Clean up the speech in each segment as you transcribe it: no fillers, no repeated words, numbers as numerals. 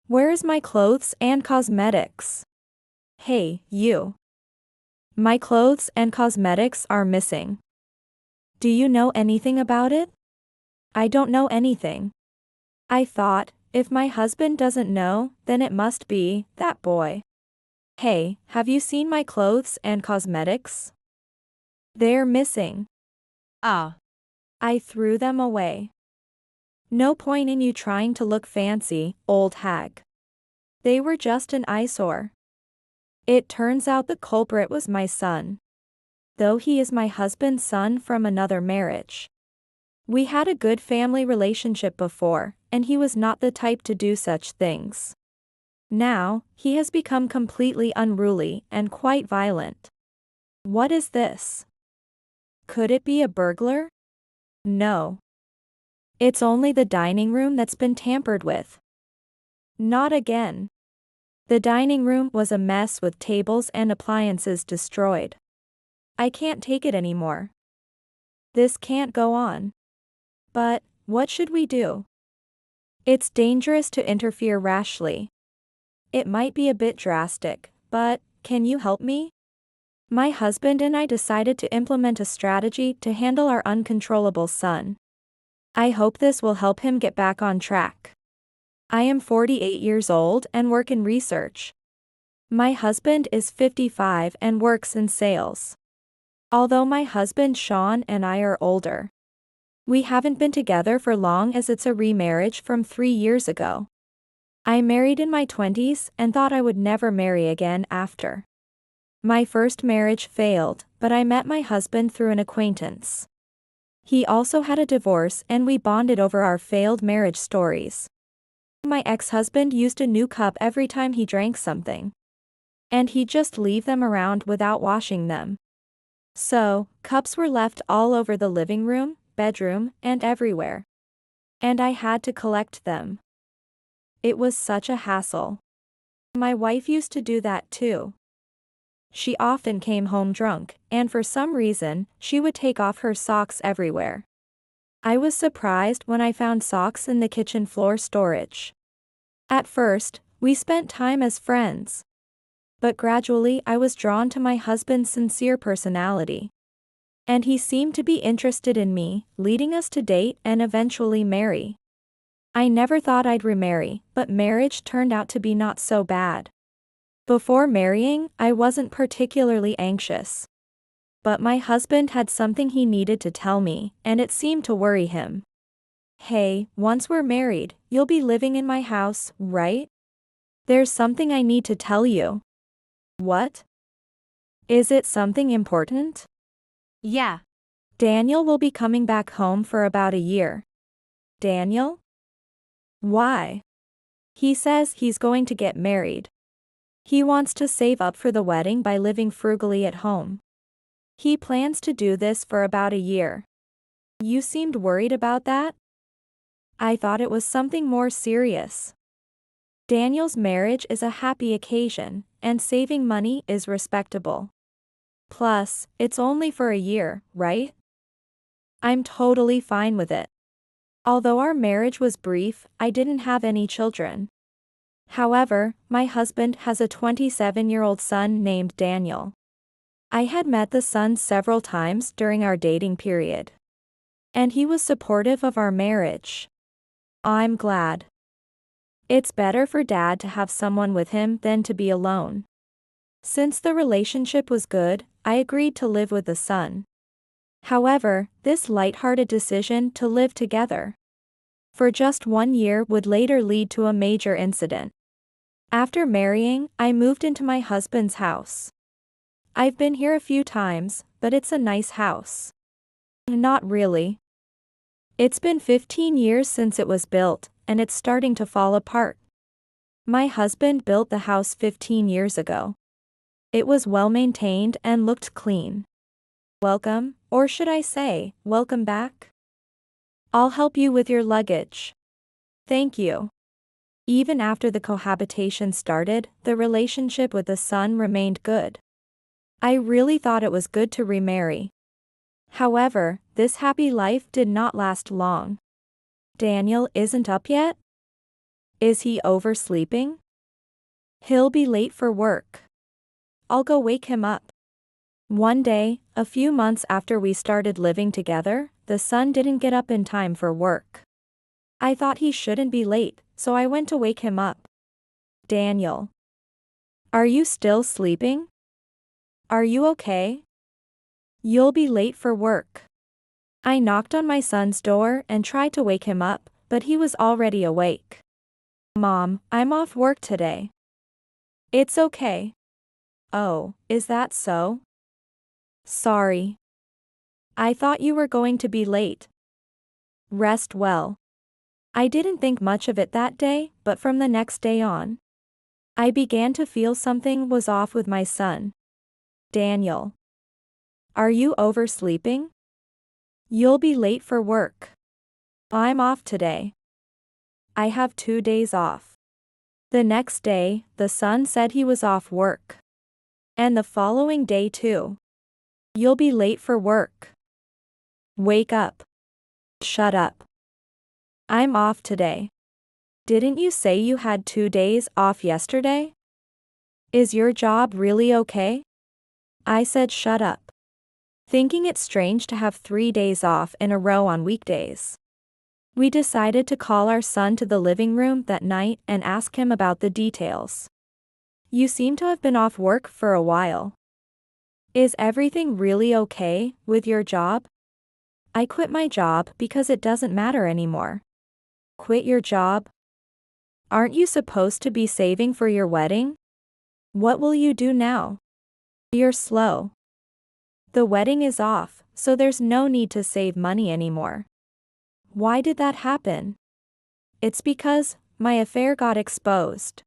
Where's my clothes and cosmetics? Hey, you. My clothes and cosmetics are missing. Do you know anything about it? I don't know anything. I thought, if my husband doesn't know, then it must be that boy. Hey, have you seen my clothes and cosmetics? They're missing. Ah. I threw them away. No point in you trying to look fancy, old hag. They were just an eyesore. It turns out the culprit was my son. Though he is my husband's son from another marriage. We had a good family relationship before, and he was not the type to do such things. Now, he has become completely unruly and quite violent. What is this? Could it be a burglar? No. It's only the dining room that's been tampered with. Not again. The dining room was a mess with tables and appliances destroyed. I can't take it anymore. This can't go on. But, what should we do? It's dangerous to interfere rashly. It might be a bit drastic, but, can you help me? My husband and I decided to implement a strategy to handle our uncontrollable son. I hope this will help him get back on track. I am 48 years old and work in research. My husband is 55 and works in sales. Although my husband Sean and I are older. We haven't been together for long as it's a remarriage from 3 years ago. I married in my 20s and thought I would never marry again after. My first marriage failed, but I met my husband through an acquaintance. He also had a divorce and we bonded over our failed marriage stories. My ex-husband used a new cup every time he drank something. And he'd just leave them around without washing them. So, cups were left all over the living room, bedroom, and everywhere. And I had to collect them. It was such a hassle. My wife used to do that too. She often came home drunk, and for some reason, she would take off her socks everywhere. I was surprised when I found socks in the kitchen floor storage. At first, we spent time as friends. But gradually I was drawn to my husband's sincere personality. And he seemed to be interested in me, leading us to date and eventually marry. I never thought I'd remarry, but marriage turned out to be not so bad. Before marrying, I wasn't particularly anxious. But my husband had something he needed to tell me, and it seemed to worry him. Hey, once we're married, you'll be living in my house, right? There's something I need to tell you. What? Is it something important? Yeah. Daniel will be coming back home for about a year. Daniel? Why? He says he's going to get married. He wants to save up for the wedding by living frugally at home. He plans to do this for about a year. You seemed worried about that? I thought it was something more serious. Daniel's marriage is a happy occasion, and saving money is respectable. Plus, it's only for a year, right? I'm totally fine with it. Although our marriage was brief, I didn't have any children. However, my husband has a 27-year-old son named Daniel. I had met the son several times during our dating period. And he was supportive of our marriage. I'm glad. It's better for Dad to have someone with him than to be alone. Since the relationship was good, I agreed to live with the son. However, this lighthearted decision to live together for just 1 year would later lead to a major incident. After marrying, I moved into my husband's house. I've been here a few times, but it's a nice house. Not really. It's been 15 years since it was built, and it's starting to fall apart. My husband built the house 15 years ago. It was well maintained and looked clean. Welcome, or should I say, welcome back? I'll help you with your luggage. Thank you. Even after the cohabitation started, the relationship with the son remained good. I really thought it was good to remarry. However, this happy life did not last long. Daniel isn't up yet? Is he oversleeping? He'll be late for work. I'll go wake him up. One day, a few months after we started living together, the son didn't get up in time for work. I thought he shouldn't be late, so I went to wake him up. Daniel. Are you still sleeping? Are you okay? You'll be late for work. I knocked on my son's door and tried to wake him up, but he was already awake. Mom, I'm off work today. It's okay. Oh, is that so? Sorry. I thought you were going to be late. Rest well. I didn't think much of it that day, but from the next day on, I began to feel something was off with my son. Daniel. Are you oversleeping? You'll be late for work. I'm off today. I have 2 days off. The next day, the son said he was off work. And the following day too. You'll be late for work. Wake up. Shut up. I'm off today. Didn't you say you had 2 days off yesterday? Is your job really okay? I said shut up, thinking it strange to have 3 days off in a row on weekdays. We decided to call our son to the living room that night and ask him about the details. You seem to have been off work for a while. Is everything really okay with your job? I quit my job because it doesn't matter anymore. Quit your job? Aren't you supposed to be saving for your wedding? What will you do now? You're slow. The wedding is off, so there's no need to save money anymore. Why did that happen? It's because my affair got exposed.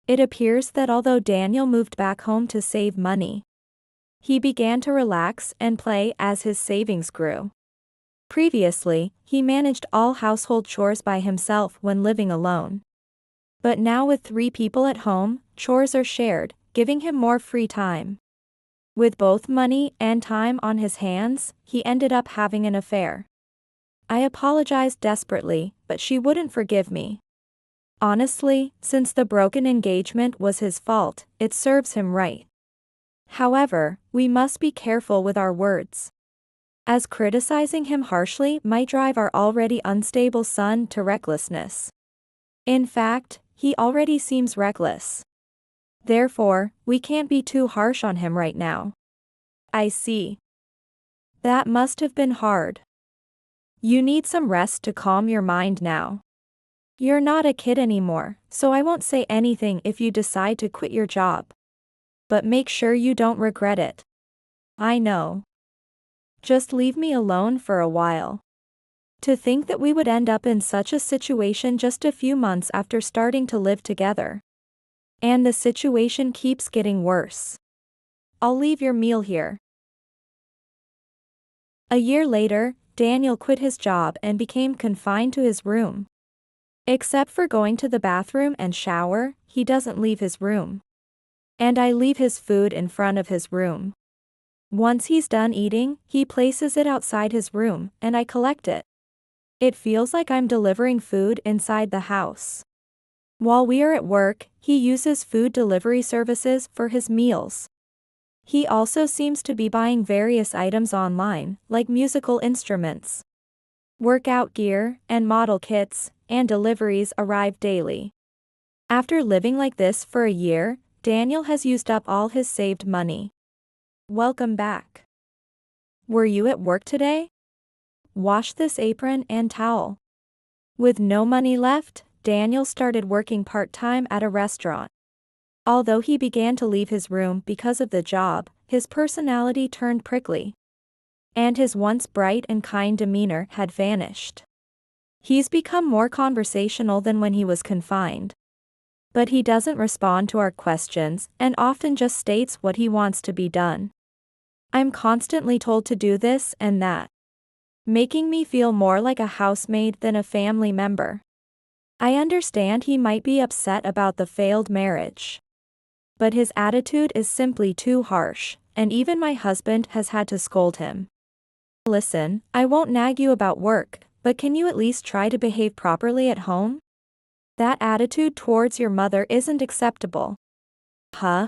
It appears that although Daniel moved back home to save money, he began to relax and play as his savings grew. Previously, he managed all household chores by himself when living alone. But now with 3 people at home, chores are shared, giving him more free time. With both money and time on his hands, he ended up having an affair. I apologized desperately, but she wouldn't forgive me. Honestly, since the broken engagement was his fault, it serves him right. However, we must be careful with our words, as criticizing him harshly might drive our already unstable son to recklessness. In fact, he already seems reckless. Therefore, we can't be too harsh on him right now. I see. That must have been hard. You need some rest to calm your mind now. You're not a kid anymore, so I won't say anything if you decide to quit your job. But make sure you don't regret it. I know. Just leave me alone for a while. To think that we would end up in such a situation just a few months after starting to live together. And the situation keeps getting worse. I'll leave your meal here. A year later, Daniel quit his job and became confined to his room. Except for going to the bathroom and shower, he doesn't leave his room. And I leave his food in front of his room. Once he's done eating, he places it outside his room, and I collect it. It feels like I'm delivering food inside the house. While we are at work, he uses food delivery services for his meals. He also seems to be buying various items online, like musical instruments, workout gear, and model kits, and deliveries arrive daily. After living like this for a year, Daniel has used up all his saved money. Welcome back. Were you at work today? Wash this apron and towel. With no money left, Daniel started working part-time at a restaurant. Although he began to leave his room because of the job, his personality turned prickly. And his once bright and kind demeanor had vanished. He's become more conversational than when he was confined. But he doesn't respond to our questions and often just states what he wants to be done. I'm constantly told to do this and that, making me feel more like a housemaid than a family member. I understand he might be upset about the failed marriage. But his attitude is simply too harsh, and even my husband has had to scold him. Listen, I won't nag you about work, but can you at least try to behave properly at home? That attitude towards your mother isn't acceptable. Huh?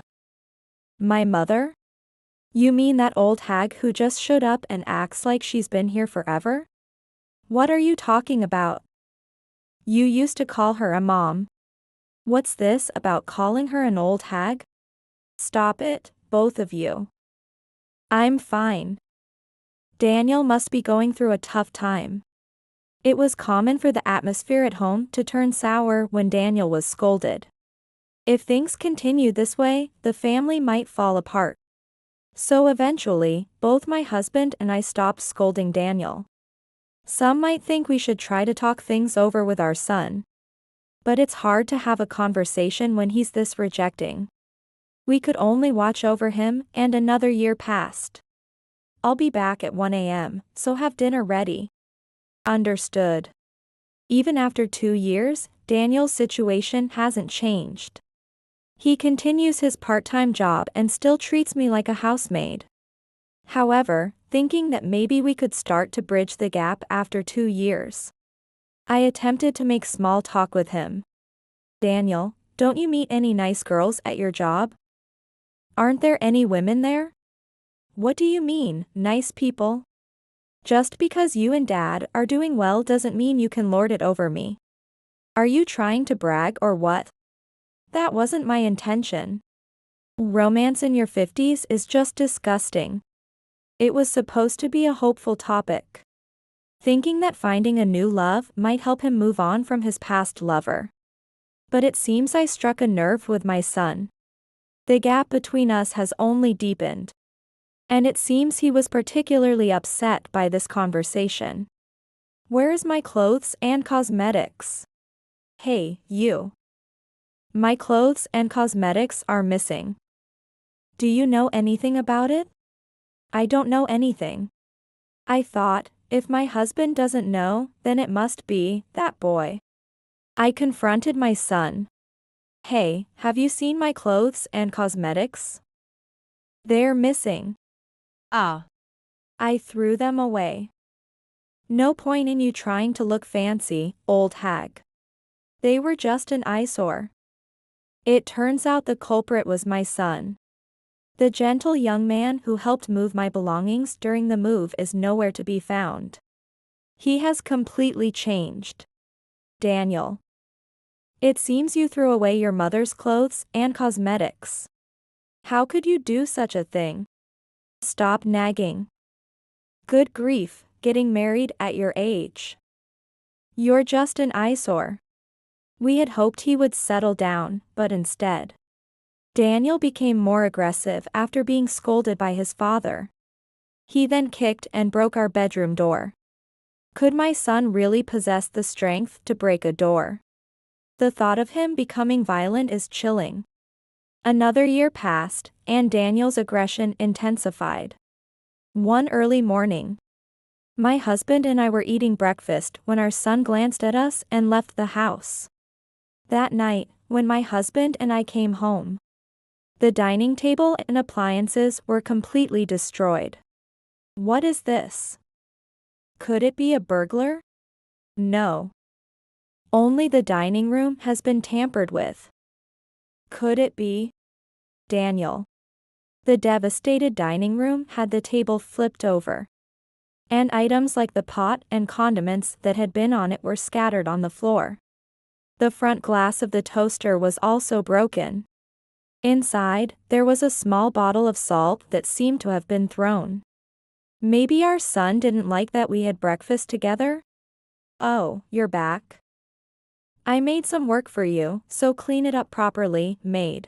My mother? You mean that old hag who just showed up and acts like she's been here forever? What are you talking about? You used to call her a mom. What's this about calling her an old hag? Stop it, both of you. I'm fine. Daniel must be going through a tough time. It was common for the atmosphere at home to turn sour when Daniel was scolded. If things continued this way, the family might fall apart. So eventually, both my husband and I stopped scolding Daniel. Some might think we should try to talk things over with our son. But it's hard to have a conversation when he's this rejecting. We could only watch over him, and another year passed. I'll be back at 1 a.m., so have dinner ready. Understood. Even after 2 years, Daniel's situation hasn't changed. He continues his part-time job and still treats me like a housemaid. However, thinking that maybe we could start to bridge the gap after 2 years, I attempted to make small talk with him. Daniel, don't you meet any nice girls at your job? Aren't there any women there? What do you mean, nice people? Just because you and Dad are doing well doesn't mean you can lord it over me. Are you trying to brag or what? That wasn't my intention. Romance in your 50s is just disgusting. It was supposed to be a hopeful topic. Thinking that finding a new love might help him move on from his past lover. But it seems I struck a nerve with my son. The gap between us has only deepened. And it seems he was particularly upset by this conversation. Where is my clothes and cosmetics? Hey, you. My clothes and cosmetics are missing. Do you know anything about it? I don't know anything. I thought, if my husband doesn't know, then it must be that boy. I confronted my son. Hey, have you seen my clothes and cosmetics? They're missing. Oh. I threw them away. No point in you trying to look fancy, old hag. They were just an eyesore. It turns out the culprit was my son. The gentle young man who helped move my belongings during the move is nowhere to be found. He has completely changed. Daniel. It seems you threw away your mother's clothes and cosmetics. How could you do such a thing? Stop nagging. Good grief, getting married at your age. You're just an eyesore. We had hoped he would settle down, but instead. Daniel became more aggressive after being scolded by his father. He then kicked and broke our bedroom door. Could my son really possess the strength to break a door? The thought of him becoming violent is chilling. Another year passed, and Daniel's aggression intensified. One early morning, my husband and I were eating breakfast when our son glanced at us and left the house. That night, when my husband and I came home, the dining table and appliances were completely destroyed. What is this? Could it be a burglar? No. Only the dining room has been tampered with. Could it be? Daniel. The devastated dining room had the table flipped over. And items like the pot and condiments that had been on it were scattered on the floor. The front glass of the toaster was also broken. Inside, there was a small bottle of salt that seemed to have been thrown. Maybe our son didn't like that we had breakfast together? Oh, you're back? I made some work for you, so clean it up properly, maid.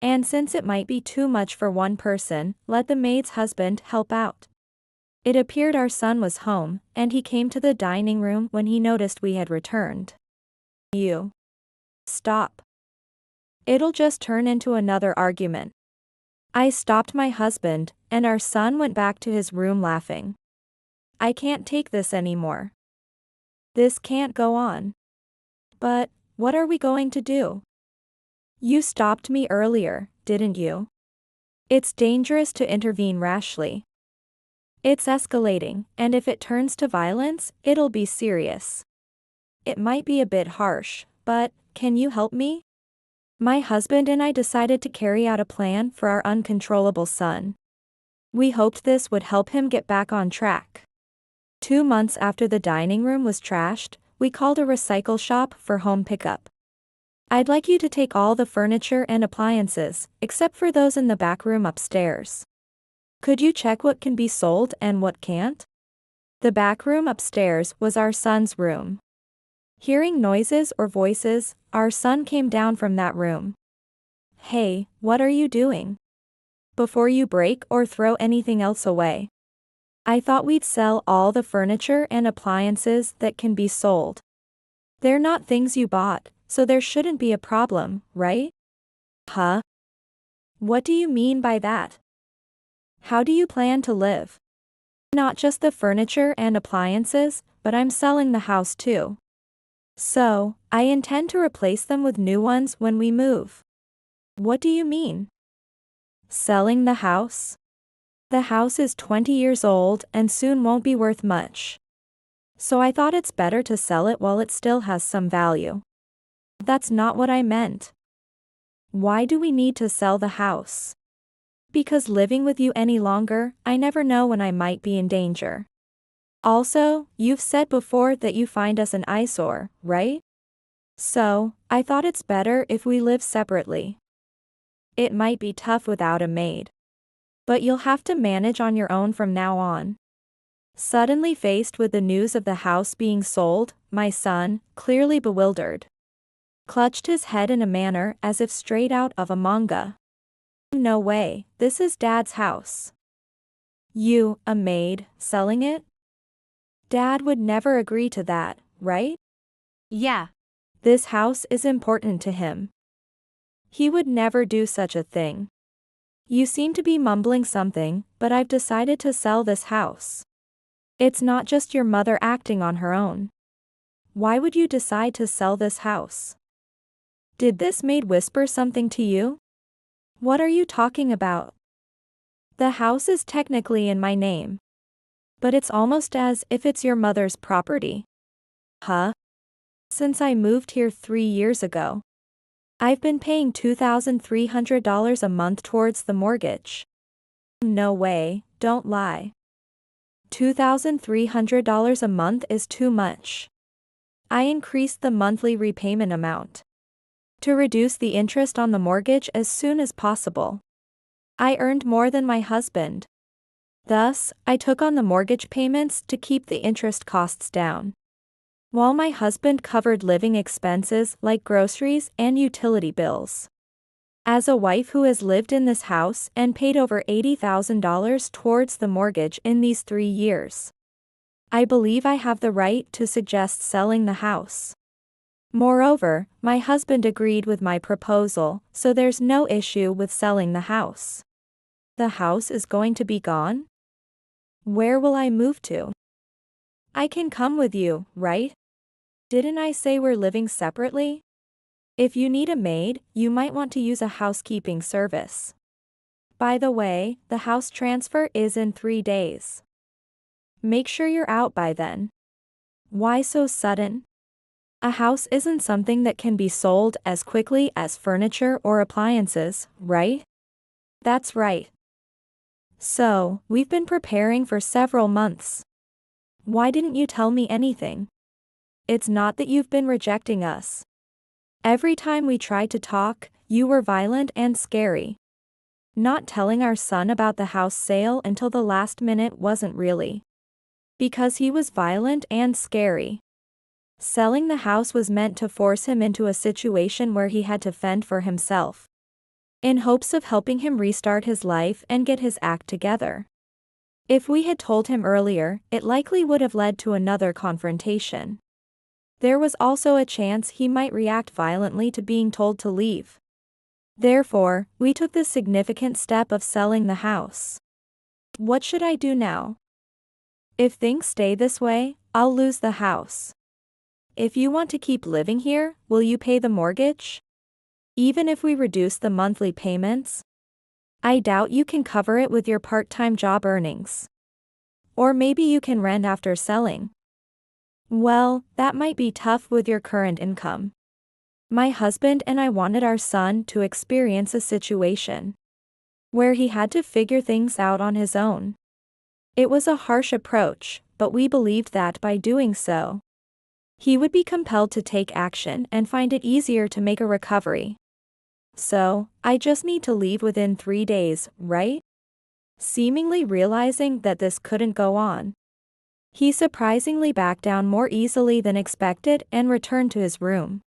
And since it might be too much for one person, let the maid's husband help out. It appeared our son was home, and he came to the dining room when he noticed we had returned. You. Stop. It'll just turn into another argument. I stopped my husband, and our son went back to his room laughing. I can't take this anymore. This can't go on. But, what are we going to do? You stopped me earlier, didn't you? It's dangerous to intervene rashly. It's escalating, and if it turns to violence, it'll be serious. It might be a bit harsh, But, can you help me? My husband and I decided to carry out a plan for our uncontrollable son. We hoped this would help him get back on track. 2 months after the dining room was trashed, we called a recycle shop for home pickup. I'd like you to take all the furniture and appliances, except for those in the back room upstairs. Could you check what can be sold and what can't? The back room upstairs was our son's room. Hearing noises or voices, our son came down from that room. Hey, what are you doing? Before you break or throw anything else away. I thought we'd sell all the furniture and appliances that can be sold. They're not things you bought, so there shouldn't be a problem, right? Huh? What do you mean by that? How do you plan to live? Not just the furniture and appliances, but I'm selling the house too. So, I intend to replace them with new ones when we move. What do you mean? Selling the house? The house is 20 years old and soon won't be worth much. So I thought it's better to sell it while it still has some value. That's not what I meant. Why do we need to sell the house? Because living with you any longer, I never know when I might be in danger. Also, you've said before that you find us an eyesore, right? So, I thought it's better if we live separately. It might be tough without a maid. But you'll have to manage on your own from now on. Suddenly faced with the news of the house being sold, my son, clearly bewildered, clutched his head in a manner as if straight out of a manga. No way, this is Dad's house. You, a maid, selling it? Dad would never agree to that, right? Yeah. This house is important to him. He would never do such a thing. You seem to be mumbling something, but I've decided to sell this house. It's not just your mother acting on her own. Why would you decide to sell this house? Did this maid whisper something to you? What are you talking about? The house is technically in my name. But it's almost as if it's your mother's property. Huh? Since I moved here 3 years ago, I've been paying $2,300 a month towards the mortgage. No way, don't lie. $2,300 a month is too much. I increased the monthly repayment amount to reduce the interest on the mortgage as soon as possible. I earned more than my husband. Thus, I took on the mortgage payments to keep the interest costs down, while my husband covered living expenses like groceries and utility bills. As a wife who has lived in this house and paid over $80,000 towards the mortgage in these 3 years, I believe I have the right to suggest selling the house. Moreover, my husband agreed with my proposal, so there's no issue with selling the house. The house is going to be gone? Where will I move to? I can come with you, right? Didn't I say we're living separately? If you need a maid, you might want to use a housekeeping service. By the way, the house transfer is in 3 days. Make sure you're out by then. Why so sudden? A house isn't something that can be sold as quickly as furniture or appliances, right? That's right. So, we've been preparing for several months. Why didn't you tell me anything? It's not that you've been rejecting us. Every time we tried to talk, you were violent and scary. Not telling our son about the house sale until the last minute wasn't really because he was violent and scary. Selling the house was meant to force him into a situation where he had to fend for himself, in hopes of helping him restart his life and get his act together. If we had told him earlier, it likely would have led to another confrontation. There was also a chance he might react violently to being told to leave. Therefore, we took the significant step of selling the house. What should I do now? If things stay this way, I'll lose the house. If you want to keep living here, will you pay the mortgage? Even if we reduce the monthly payments? I doubt you can cover it with your part-time job earnings. Or maybe you can rent after selling. Well, that might be tough with your current income. My husband and I wanted our son to experience a situation where he had to figure things out on his own. It was a harsh approach, but we believed that by doing so, he would be compelled to take action and find it easier to make a recovery. So, I just need to leave within 3 days, right? Seemingly realizing that this couldn't go on, he surprisingly backed down more easily than expected and returned to his room.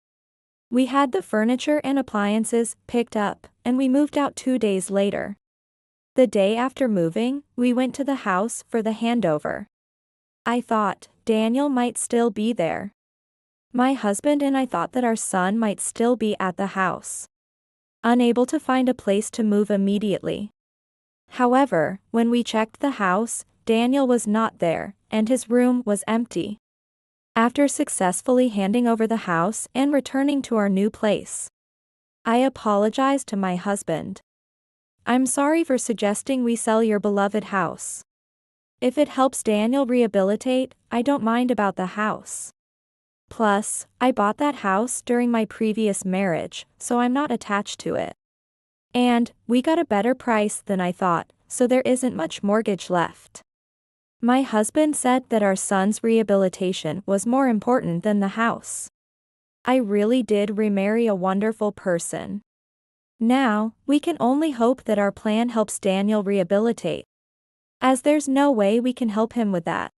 We had the furniture and appliances picked up, and we moved out 2 days later. The day after moving, we went to the house for the handover. I thought Daniel might still be there. My husband and I thought that our son might still be at the house, unable to find a place to move immediately. However, when we checked the house, Daniel was not there, and his room was empty. After successfully handing over the house and returning to our new place, I apologized to my husband. I'm sorry for suggesting we sell your beloved house. If it helps Daniel rehabilitate, I don't mind about the house. Plus, I bought that house during my previous marriage, so I'm not attached to it. And, we got a better price than I thought, so there isn't much mortgage left. My husband said that our son's rehabilitation was more important than the house. I really did remarry a wonderful person. Now, we can only hope that our plan helps Daniel rehabilitate, as there's no way we can help him with that.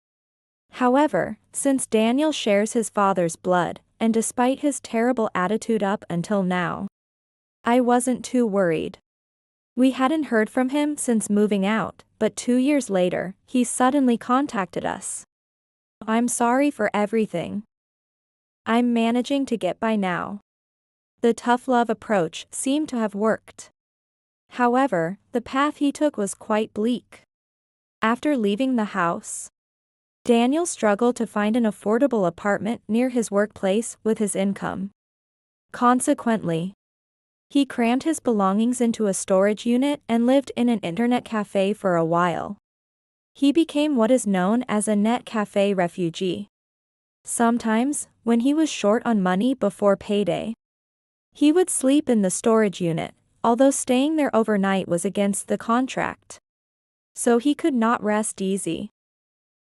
However, since Daniel shares his father's blood, and despite his terrible attitude up until now, I wasn't too worried. We hadn't heard from him since moving out, but 2 years later, he suddenly contacted us. I'm sorry for everything. I'm managing to get by now. The tough love approach seemed to have worked. However, the path he took was quite bleak. After leaving the house, Daniel struggled to find an affordable apartment near his workplace with his income. Consequently, he crammed his belongings into a storage unit and lived in an internet cafe for a while. He became what is known as a net cafe refugee. Sometimes, when he was short on money before payday, he would sleep in the storage unit, although staying there overnight was against the contract. So he could not rest easy.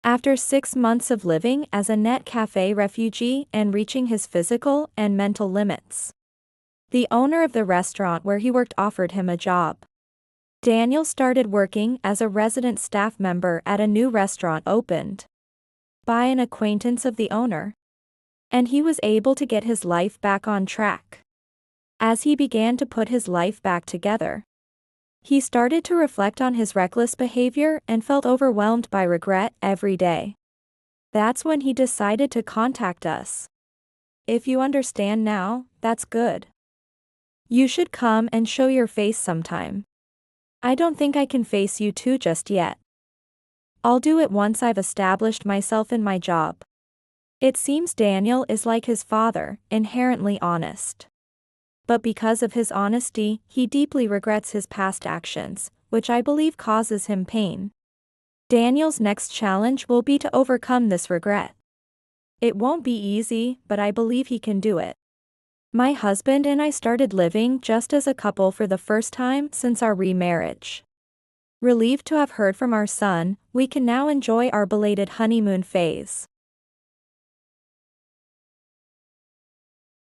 After 6 months of living as a net cafe refugee and reaching his physical and mental limits, the owner of the restaurant where he worked offered him a job. Daniel started working as a resident staff member at a new restaurant opened by an acquaintance of the owner, and he was able to get his life back on track. As he began to put his life back together, he started to reflect on his reckless behavior and felt overwhelmed by regret every day. That's when he decided to contact us. If you understand now, that's good. You should come and show your face sometime. I don't think I can face you two just yet. I'll do it once I've established myself in my job. It seems Daniel is like his father, inherently honest. But because of his honesty, he deeply regrets his past actions, which I believe causes him pain. Daniel's next challenge will be to overcome this regret. It won't be easy, but I believe he can do it. My husband and I started living just as a couple for the first time since our remarriage. Relieved to have heard from our son, we can now enjoy our belated honeymoon phase.